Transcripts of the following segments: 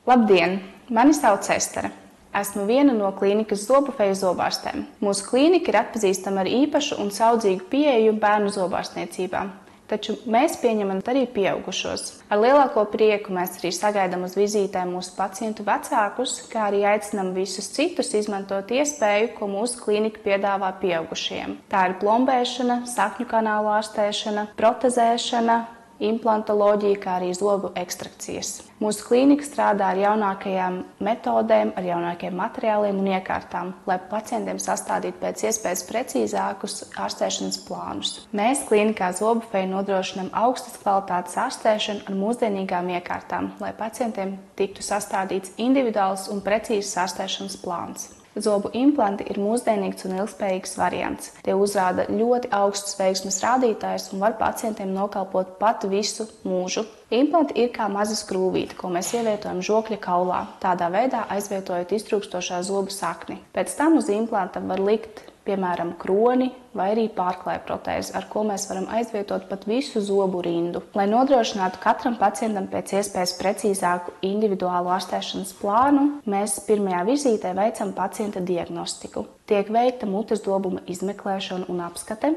Labdien! Mani sauc Estere. Esmu viena no klīnikas Zobufeju zobārstēm. Mūsu klīnika ir atpazīstama ar īpašu un saudzīgu pieeju bērnu zobārstniecībā. Taču mēs pieņemam arī pieaugušos. Ar lielāko prieku mēs arī sagaidām uz vizītēm mūsu pacientu vecākus, kā arī aicinām visus citus izmantot iespēju, ko mūsu klīnika piedāvā pieaugušajiem. Tā ir plombēšana, sakņu kanālu ārstēšana, protezēšana, implantoloģija, kā arī zobu ekstrakcijas. Mūsu klīnika strādā ar jaunākajām metodēm, ar jaunākajiem materiāliem un iekārtām, lai pacientiem sastādītu pēc iespējas precīzākus ārstēšanas plānus. Mēs klīnikā Zobufeju nodrošinām augstas kvalitātes ārstēšanu ar mūsdienīgām iekārtām, lai pacientiem tiktu sastādīts individuāls un precīzs ārstēšanas plāns. Zobu implanti ir mūsdienīgs un ilgspējīgs variants. Tie uzrāda ļoti augstus veiksmes rādītājus un var pacientiem nokalpot pat visu mūžu. Implanti ir kā maza skrūvīte, ko mēs ievietojam žokļa kaulā, tādā veidā aizvietojot iztrūkstošā zobu sakni. Pēc tam uz implanta var likt piemēram kroni vai arī pārklāja protēzi, ar ko mēs varam aizvietot pat visu zobu rindu. Lai nodrošinātu katram pacientam pēc iespējas precīzāku individuālu ārstēšanas plānu, mēs pirmajā vizītē veicam pacienta diagnostiku. Tiek veikta mutes dobuma izmeklēšana un apskate,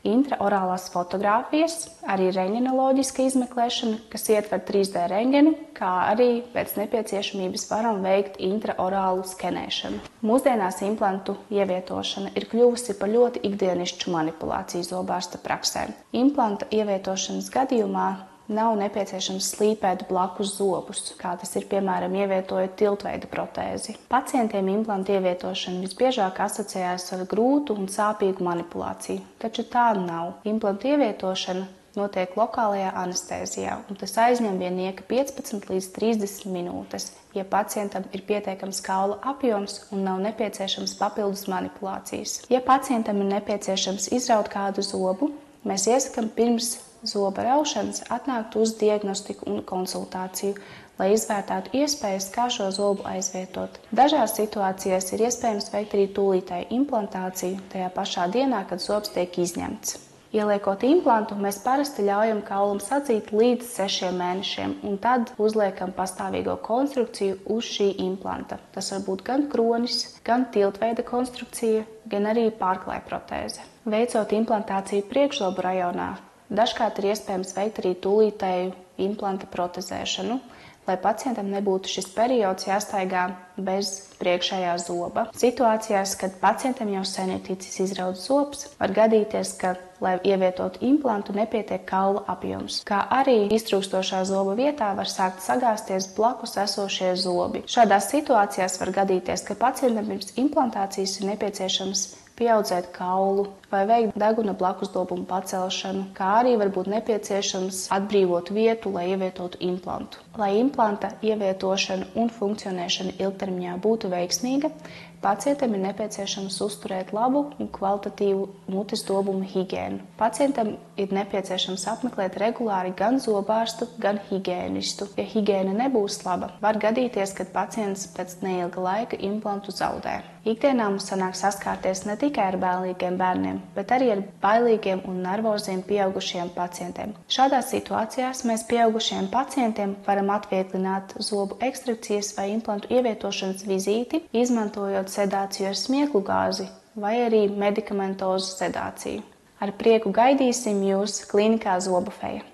intraorālās fotogrāfijas, arī reņģenoloģiska izmeklēšana, kas ietver 3D reņģenu, kā arī pēc nepieciešamības varam veikt intraorālu skenēšanu. Mūsdienās implantu ievietošana ir kļuvusi par ļoti ikdienišķu manipulāciju zobārsta praksē. Implanta ievietošanas gadījumā nav nepieciešams slīpēt blakus zobus, kā tas ir piemēram ievietojot tiltveida protēzi. Pacientiem implantu ievietošana visbiežāk asociējās ar grūtu un sāpīgu manipulāciju, taču tā nav. Implantu ievietošana notiek lokālajā anestēzijā, un tas aizņem viennieka 15 līdz 30 minūtes, ja pacientam ir pietiekams kaula apjoms un nav nepieciešams papildus manipulācijas. Ja pacientam ir nepieciešams izraut kādu zobu, mēs iesakām pirms zoba raušanas atnākt uz diagnostiku un konsultāciju, lai izvērtētu iespējas, kā šo zobu aizvietot. Dažās situācijās ir iespējams veikt arī tūlītēju implantāciju tajā pašā dienā, kad zobs tiek izņemts. Ieliekot implantu, mēs parasti ļaujam kaulam sadzīt līdz 6 mēnešiem, un tad uzliekam pastāvīgo konstrukciju uz šī implanta. Tas var būt gan kronis, gan tiltveida konstrukcija, gan arī pārklāja protēze. Veicot implantāciju priekšzobu rajonā, dažkārt ir iespējams veikt arī tūlītēju implanta protezēšanu, lai pacientam nebūtu šis periods jāstaigā bez priekšējā zoba. Situācijās, kad pacientam jau sen ir ticis izrauts zobs, var gadīties, ka, lai ievietotu implantu, nepietiek kaula apjoms, kā arī iztrūkstošā zoba vietā var sākt sagāzties blakus esošie zobi. Šādās situācijās var gadīties, ka pacientam pirms implantācijas ir nepieciešams pieaudzēt kaulu vai veikt deguna blakus dobumu pacelšanu, kā arī var būt nepieciešams atbrīvot vietu, lai ievietotu implantu. Lai implanta ievietošana un funkcionēšana ilgtermiņā būtu veiksmīga, pacientam ir nepieciešams uzturēt labu un kvalitatīvu mutes dobumu higiēnu. Pacientam ir nepieciešams apmeklēt regulāri gan zobārstu, gan higiēnistu. Ja higiēna nebūs laba, var gadīties, ka pacients pēc neilga laika implantu zaudē. Ikdienā mums sanāk saskārties ne tikai ar bailīgiem bērniem, bet arī ar bailīgiem un nervoziem pieaugušiem pacientiem. Šādās situācijās mēs pieaugušiem pacientiem varam atvieglināt zobu ekstrakcijas vai implantu ievietošanas vizīti, izmantojot sedāciju ar smieklu gāzi vai arī medikamentozu sedāciju. Ar prieku gaidīsim jūs klīnikā Zobufeja.